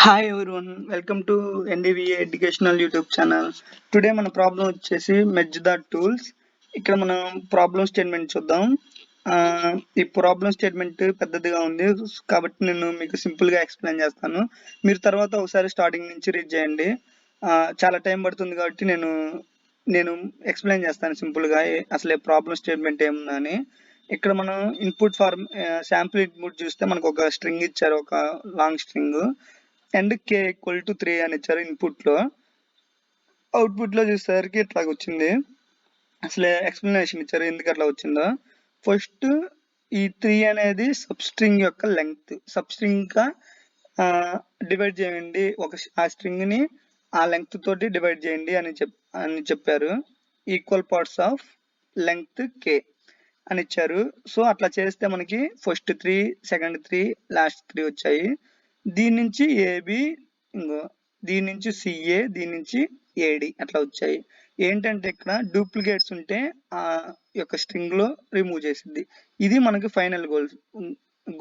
Hi everyone, welcome to NDVA educational YouTube channel. Today మన problem వచ్చేసి merge the tools. ఇక్కడ మనం problem statement చూద్దాం. ఈ ప్రాబ్లం స్టేట్మెంట్ పెద్దదిగా ఉంది కాబట్టి నేను మీకు సింపుల్ గా ఎక్స్ప్లెయిన్ చేస్తాను. మీరు తర్వాత ఒకసారి స్టార్టింగ్ నుంచి రీడ్ చేయండి. చాలా టైం పడుతుంది కాబట్టి నేను ఎక్స్ప్లెయిన్ చేస్తాను సింపుల్ గా అసలు ప్రాబ్లం స్టేట్మెంట్ ఏముందని. ఇక్కడ మనం ఇన్పుట్ ఫార్మ్ శాంపుల్ ఇన్పుట్ చూస్తే మనకు ఒక స్ట్రింగ్ ఇచ్చారు, ఒక long string and k equal to 3 అని ఇచ్చారు ఇన్పుట్ లో. అవుట్పుట్ లో చూసేసరికి ఇట్లా వచ్చింది. అసలు ఎక్స్ప్లెనేషన్ ఇచ్చారు ఎందుకు అట్లా వచ్చిందో. ఫస్ట్ ఈ 3 అనేది సబ్ స్ట్రింగ్ యొక్క లెంగ్త్. సబ్ స్ట్రింగ్ గా డివైడ్ చేయండి, ఆ స్ట్రింగ్ ని ఆ లెంగ్త్ తోటి డివైడ్ చేయండి అని చెప్పారు. Equal parts of length k అని ఇచ్చారు. సో అట్లా చేస్తే మనకి ఫస్ట్ 3, సెకండ్ 3, లాస్ట్ 3 వచ్చాయి. దీని నుంచి ఏబి, దీని నుంచి సిఏ, దీని నుంచి ఏడి అట్లా వచ్చాయి. ఏంటంటే ఇక్కడ డూప్లికేట్స్ ఉంటే ఆ యొక్క స్ట్రింగ్ లో రిమూవ్ చేసింది. ఇది మనకి ఫైనల్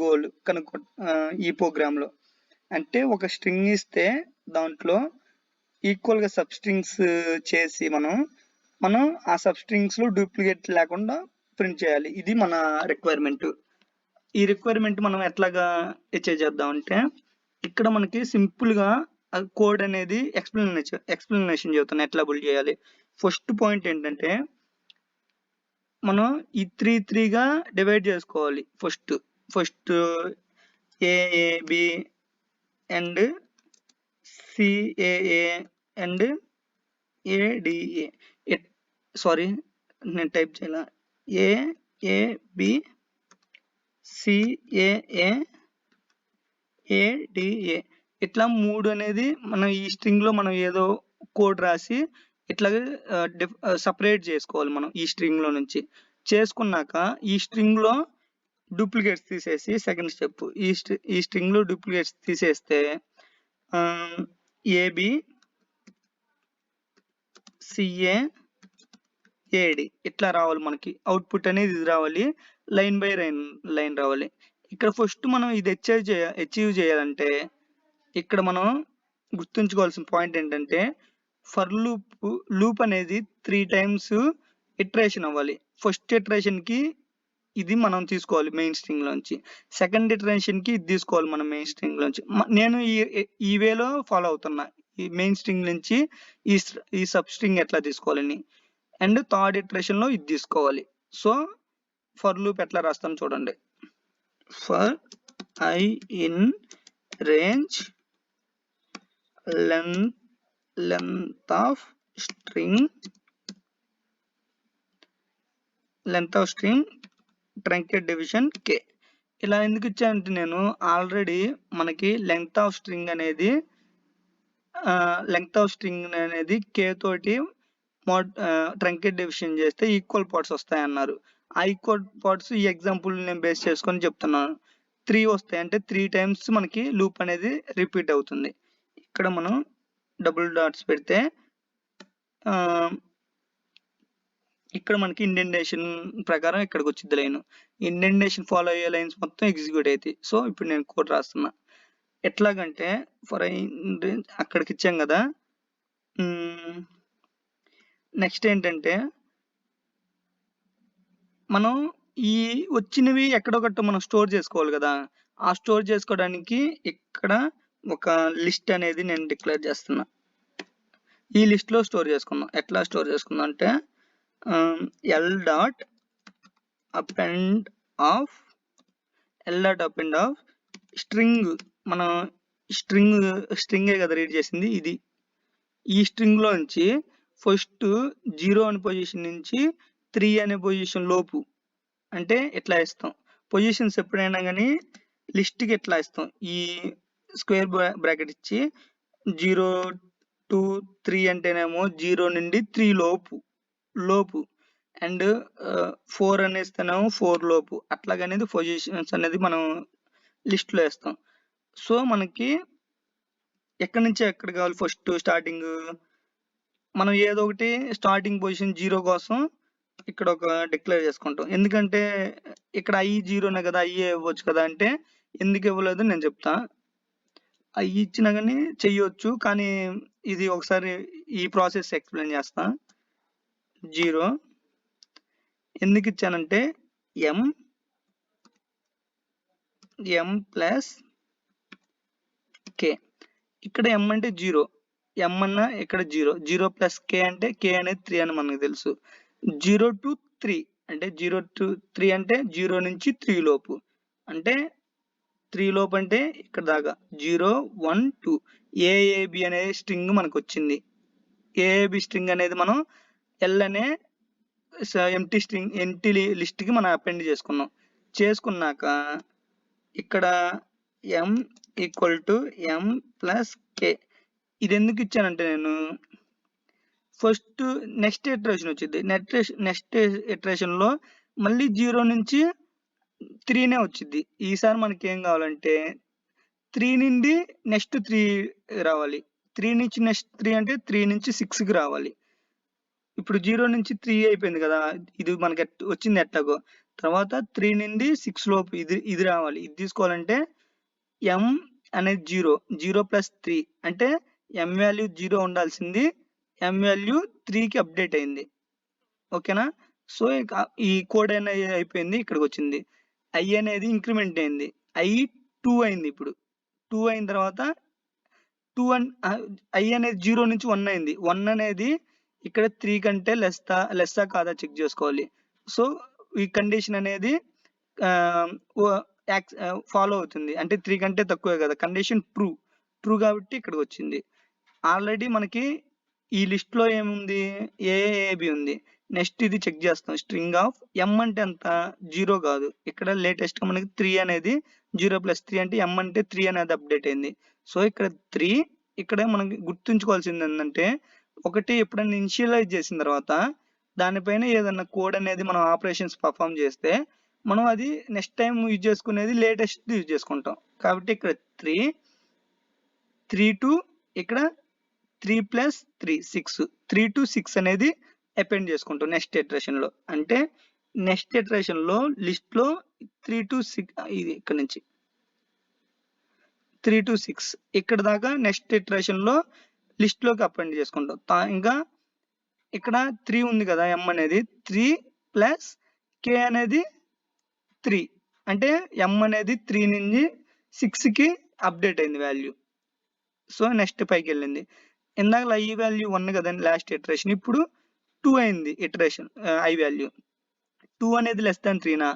గోల్ కనుక్కో ఈ ప్రోగ్రామ్ లో. అంటే ఒక స్ట్రింగ్ ఇస్తే దాంట్లో ఈక్వల్ గా సబ్ స్ట్రింగ్స్ చేసి మనం ఆ సబ్ స్ట్రింగ్స్ లో డూప్లికేట్ లేకుండా ప్రింట్ చేయాలి. ఇది మన రిక్వైర్మెంట్. ఈ రిక్వైర్మెంట్ మనం ఎట్లాగా అచీవ్ చేద్దాం అంటే, ఇక్కడ మనకి సింపుల్ గా కోడ్ అనేది ఎక్స్ప్లెనేషన్ చెబుతాను ఎట్లా బిల్డ్ చేయాలి. ఫస్ట్ పాయింట్ ఏంటంటే మనం ఈ 3 గా డివైడ్ చేసుకోవాలి. First AAB and CAA and ADA. Sorry, నేను టైప్ చేయాల. ఏఏబి సిఏఏ ఏడిఏ ఇట్లా 3 అనేది మనం ఈ స్ట్రింగ్ లో మనం ఏదో కోడ్ రాసి ఇట్లాగే సపరేట్ చేసుకోవాలి. మనం ఈ స్ట్రింగ్ లో నుంచి చేసుకున్నాక ఈ స్ట్రింగ్ లో డూప్లికేట్స్ తీసేసి సెకండ్ స్టెప్ ఈ స్ట్రింగ్ లో డూప్లికేట్స్ తీసేస్తే ఏబి సిఏ ఏడి ఇట్లా రావాలి. మనకి అవుట్పుట్ అనేది ఇది రావాలి, లైన్ బై లైన్ రావాలి. ఇక్కడ ఫస్ట్ మనం ఇది అచీవ్ చేయాలంటే ఇక్కడ మనం గుర్తుంచుకోవాల్సిన పాయింట్ ఏంటంటే ఫర్ లూప్ అనేది 3 times ఇటరేషన్ అవ్వాలి. ఫస్ట్ ఇటరేషన్ కి ఇది మనం తీసుకోవాలి మెయిన్ స్ట్రింగ్ లోంచి, సెకండ్ ఇటరేషన్ కి ఇది తీసుకోవాలి మనం మెయిన్ స్ట్రింగ్ లోంచి. నేను ఈ వేలో ఫాలో అవుతున్నా, ఈ మెయిన్ స్ట్రింగ్ నుంచి ఈ సబ్ స్ట్రింగ్ ఎట్లా తీసుకోవాలని. అండ్ థర్డ్ ఇటరేషన్ లో ఇది తీసుకోవాలి. సో ఫర్ లూప్ ఎట్లా రాస్తాం చూడండి. For I in range length of string truncated division k. ఇలా ఎందుకు ఇచ్చానంటే నేను ఆల్రెడీ మనకి లెంగ్త్ ఆఫ్ స్ట్రింగ్ అనేది k తోటి ట్రంకేట్ డివిజన్ చేస్తే ఈక్వల్ పార్ట్స్ వస్తాయి అన్నారు. ఆ ఈక్వల్ పార్ట్స్ ఈ ఎగ్జాంపుల్ నేను బేస్ చేసుకొని చెప్తున్నాను. 3 వస్తాయి అంటే 3 times మనకి లూప్ అనేది రిపీట్ అవుతుంది. ఇక్కడ మనం డబుల్ డాట్స్ పెడితే ఇక్కడ మనకి ఇండెంటేషన్ ప్రకారం ఇక్కడికి వచ్చింది లైన్. ఇండెంటేషన్ ఫాలో అయ్యే లైన్స్ మొత్తం ఎగ్జిక్యూట్ అవుతాయి. సో ఇప్పుడు నేను కోడ్ రాస్తున్నా. ఎట్లాగంటే ఫర్ అక్కడికి ఇచ్చాం కదా. నెక్స్ట్ ఏంటంటే మనం ఈ వచ్చినవి ఎక్కడొకటి మనం స్టోర్ చేసుకోవాలి కదా. ఆ స్టోర్ చేసుకోవడానికి ఇక్కడ ఒక లిస్ట్ అనేది నేను డిక్లేర్ చేస్తున్నా. ఈ లిస్ట్ లో స్టోర్ చేసుకుందాం. ఎట్లా స్టోర్ చేసుకుందాం అంటే L dot append of string. మన స్ట్రింగే కదా రీడ్ చేసింది ఇది. ఈ స్ట్రింగ్ లోంచి ఫస్ట్ 0 అనే పొజిషన్ నుంచి 3 అనే పొజిషన్ లోపు అంటే ఎట్లా ఇస్తాం. పొజిషన్స్ ఎప్పుడైనా కానీ లిస్ట్ కి ఎట్లా ఇస్తాం, ఈ స్క్వేర్ బ్రాకెట్ ఇచ్చి 0 to 3 అంటేనేమో 0 నుండి 3 లోపు అండ్ 4 అనేస్తేనేమో 4 లోపు. అట్లాగనేది పొజిషన్స్ అనేది మనం లిస్ట్ లో వేస్తాం. సో మనకి ఎక్కడి నుంచి ఎక్కడ కావాలి, ఫస్ట్ స్టార్టింగ్ మనం ఏదో ఒకటి స్టార్టింగ్ పొజిషన్ 0 కోసం ఇక్కడ ఒక డిక్లేర్ చేసుకుంటాం. ఎందుకంటే ఇక్కడ i 0నే కదా, i ఇవ్వచ్చు కదా. అంటే ఎందుకు ఇవ్వలేదు నేను చెప్తా. అవి ఇచ్చినా కానీ చెయ్యొచ్చు, కానీ ఇది ఒకసారి ఈ ప్రాసెస్ ఎక్స్ప్లెయిన్ చేస్తా. 0 ఎందుకు ఇచ్చానంటే m ప్లస్ k. ఇక్కడ m అంటే 0, m అన్న ఇక్కడ 0 ప్లస్ k అంటే k అనేది 3 అని మనకు తెలుసు. 0 to 3 అంటే 0 to 3 అంటే 0 నుంచి 3 లోపు, అంటే 3 లోపు అంటే ఇక్కడ దాకా 0 1 2 AAB అనే స్ట్రింగ్ మనకు వచ్చింది. AAB స్ట్రింగ్ అనేది మనం L అనే ఎంటీ లిస్ట్ కి మనం అపెండ్ చేసుకున్నాక ఇక్కడ m equal to m plus k. ఇది ఎందుకు ఇచ్చానంటే నేను ఫస్ట్ నెక్స్ట్ ఇటరేషన్ వచ్చింది. నెక్స్ట్ ఇటరేషన్ లో మళ్ళీ 0 నుంచి 3నే వచ్చింది. ఈసారి మనకి ఏం కావాలంటే 3 నుండి నెక్స్ట్ 3 రావాలి. 3 నుంచి నెక్స్ట్ 3 అంటే 3 నుంచి 6కి రావాలి. ఇప్పుడు 0 నుంచి 3 అయిపోయింది కదా, ఇది మనకి వచ్చింది ఎట్లాగో. తర్వాత 3 నుండి 6 లోపు ఇది రావాలి. ఇది తీసుకోవాలంటే m అనేది 0 ప్లస్ 3 అంటే m వాల్యూ 0 ఉండాల్సింది, m వాల్యూ 3కి అప్డేట్ అయింది. ఓకేనా? సో ఈ కోడ్ అనేది అయిపోయింది, ఇక్కడికి వచ్చింది. i అనేది ఇంక్రిమెంట్ అయింది, i 2 అయింది. ఇప్పుడు 2 అయిన తర్వాత i అనేది 0 నుంచి 1 అయింది. 1 అనేది ఇక్కడ 3 కంటే లెస్సా కాదా చెక్ చేసుకోవాలి. సో ఈ కండిషన్ అనేది ఫాలో అవుతుంది, అంటే 3 కంటే తక్కువే కదా, కండిషన్ ట్రూ కాబట్టి ఇక్కడికి వచ్చింది. ఆల్రెడీ మనకి ఈ లిస్ట్ లో ఏముంది, ఏఏబి ఉంది. నెక్స్ట్ ఇది చెక్ చేస్తాం. స్ట్రింగ్ ఆఫ్ m అంటే ఎంత, 0 కాదు, ఇక్కడ లేటెస్ట్ గా మనకి 3 అనేది 0 ప్లస్ 3 అంటే m అంటే 3 అనేది అప్డేట్ అయింది. సో ఇక్కడ 3, ఇక్కడ మనకి గుర్తుంచుకోవాల్సింది ఏంటంటే ఒకటి ఎప్పుడైనా ఇనిషియలైజ్ చేసిన తర్వాత దానిపైన ఏదన్నా కోడ్ అనేది మనం ఆపరేషన్స్ పర్ఫామ్ చేస్తే మనం అది నెక్స్ట్ టైం యూజ్ చేసుకునేది లేటెస్ట్ యూజ్ చేసుకుంటాం. కాబట్టి ఇక్కడ 3 to ఇక్కడ 3 ప్లస్ 3 6, 3 to 6 అనేది అపెండ్ చేసుకుంటాం నెక్స్ట్ ఇటరేషన్ లో. అంటే నెక్స్ట్ ఇటరేషన్ లో లిస్ట్ లో 3 to 6, ఇది ఇక్కడ నుంచి 3 to 6 ఇక్కడ దాకా నెక్స్ట్ ఇటరేషన్ లో లిస్ట్ లోకి అపెండ్ చేసుకుంటాం. ఇంకా ఇక్కడ 3 ఉంది కదా, m అనేది 3 ప్లస్ k అనేది 3, అంటే m అనేది 3 నుంచి 6కి అప్డేట్ అయింది వాల్యూ. సో నెక్స్ట్ పైకి వెళ్ళింది. ఇందాక i వాల్యూ 1 కదండి లాస్ట్ ఇటరేషన్, ఇప్పుడు 2 అయింది ఇటరేషన్ i వాల్యూ. 2 అనేది లెస్ దాన్ 3నా,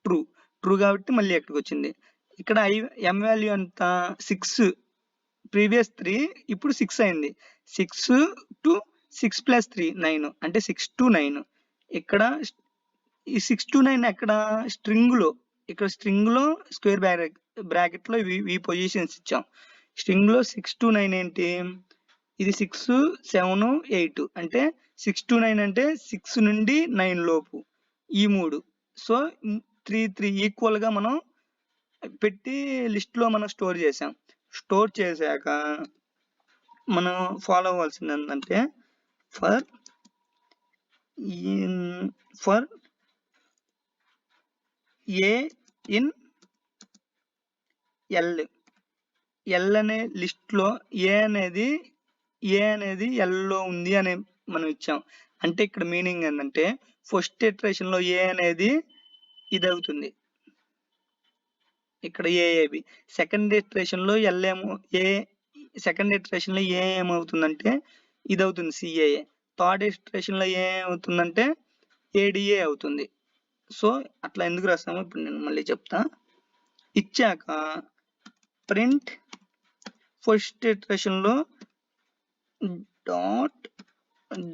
ట్రూ కాబట్టి మళ్ళీ ఎక్కడికి వచ్చింది. ఇక్కడ m వాల్యూ అంత 6, ప్రీవియస్ 3 ఇప్పుడు 6 అయింది. 6 to 6 ప్లస్ 3 9, అంటే 6 to 9. ఇక్కడ ఈ 6 to 9 ఎక్కడ స్ట్రింగ్ లో, ఇక్కడ స్ట్రింగ్ లో స్క్వేర్ బ్రాకెట్ లో ఈ పొజిషన్స్ ఇచ్చాం. స్ట్రింగ్ లో 6 to 9 ఏంటి, ఇది 6 7 8, అంటే 6 to 9 అంటే 6 నుండి 9 లోపు ఈ 3. సో 3 ఈక్వల్ గా మనం పెట్టి లిస్ట్ లో మనం స్టోర్ చేసాం. స్టోర్ చేశాక మనం ఫాలో అవ్వాల్సింది ఏంటంటే ఫర్ ఏ ఇన్ ఎల్ అనే లిస్ట్ లో ఏ అనేది ఎల్ లో ఉంది అని మనం ఇచ్చాం. అంటే ఇక్కడ మీనింగ్ ఏంటంటే ఫస్ట్ ఇటరేషన్ లో ఏ అనేది ఇది అవుతుంది, ఇక్కడ ఏఏబి. సెకండ్ ఇటరేషన్ లో సెకండ్ ఇటరేషన్ లో ఏ ఏమవుతుందంటే ఇది అవుతుంది సిఏఏ. థర్డ్ ఇటరేషన్ లో ఏ ఏమవుతుందంటే ఏడిఏ అవుతుంది. సో అట్లా ఎందుకు రాస్తామో ఇప్పుడు నేను మళ్ళీ చెప్తా. ఇచ్చాక ప్రింట్ ఫస్ట్ ఇటరేషన్ లో dot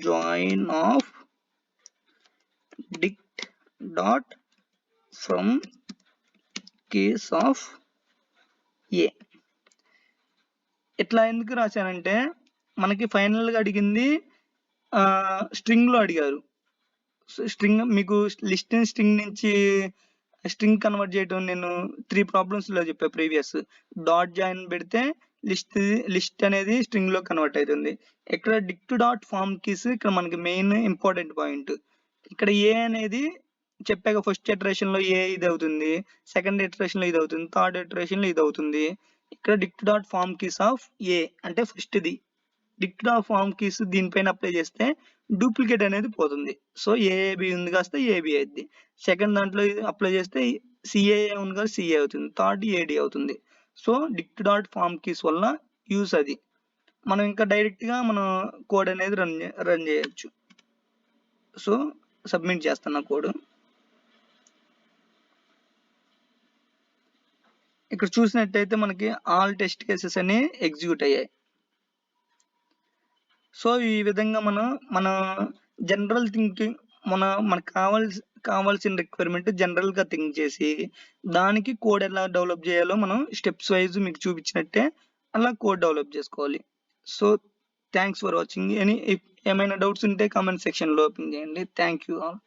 join of dict dot from keys of a. ఇట్లా ఎందుకు రాశానంటే మనకి ఫైనల్ గా అడిగింది స్ట్రింగ్ లో అడిగారు. స్ట్రింగ్ మీకు స్ట్రింగ్ నుంచి స్ట్రింగ్ కన్వర్ట్ చేయడం నేను 3 ప్రాబ్లమ్స్ లో చెప్పా ప్రీవియస్. డాట్ జాయిన్ పెడితే లిస్ట్ అనేది స్ట్రింగ్ లో కన్వర్ట్ అవుతుంది. ఇక్కడ డిక్ట్ డాట్ ఫార్మ్ కీస్ ఇక్కడ మనకి మెయిన్ ఇంపార్టెంట్ పాయింట్. ఇక్కడ ఏ అనేది చెప్పాక ఫస్ట్ ఇటరేషన్ లో ఏ ఇది అవుతుంది, సెకండ్ ఇటరేషన్ లో ఇది అవుతుంది, థర్డ్ ఇటరేషన్ లో ఇది అవుతుంది. ఇక్కడ dict dot form keys of a అంటే ఫస్ట్ది డిక్ట్ డాట్ ఫార్మ్ కీస్ దీనిపైన అప్లై చేస్తే డూప్లికేట్ అనేది పోతుంది. సో ఏఏబి ఉంది కాస్త ఏబి అయింది. సెకండ్ దాంట్లో అప్లై చేస్తే సిఏఏ ఉంది కదా సిఏ అవుతుంది. థర్డ్ ఏడి అవుతుంది. So dict dot form keys వల్ల యూస్ అది. మనం ఇంకా డైరెక్ట్ గా మనం కోడ్ అనేది రన్ చేయొచ్చు. సో సబ్మిట్ చేస్తున్నా కోడ్. ఇక్కడ చూసినట్టయితే మనకి ఆల్ టెస్ట్ కేసెస్ అని ఎగ్జిక్యూట్ అయ్యాయి. సో ఈ విధంగా మన జనరల్ థింకింగ్ మనకు కావాల్సిన రిక్వైర్మెంట్ జనరల్ గా థింక్ చేసి దానికి కోడ్ ఎలా డెవలప్ చేయాలో మనం స్టెప్స్ వైజ్ మీకు చూపించినట్టే అలా కోడ్ డెవలప్ చేసుకోవాలి. So thanks for watching. ఏమైనా డౌట్స్ ఉంటే కామెంట్ సెక్షన్ లో ఓపెన్ చేయండి. Thank you all.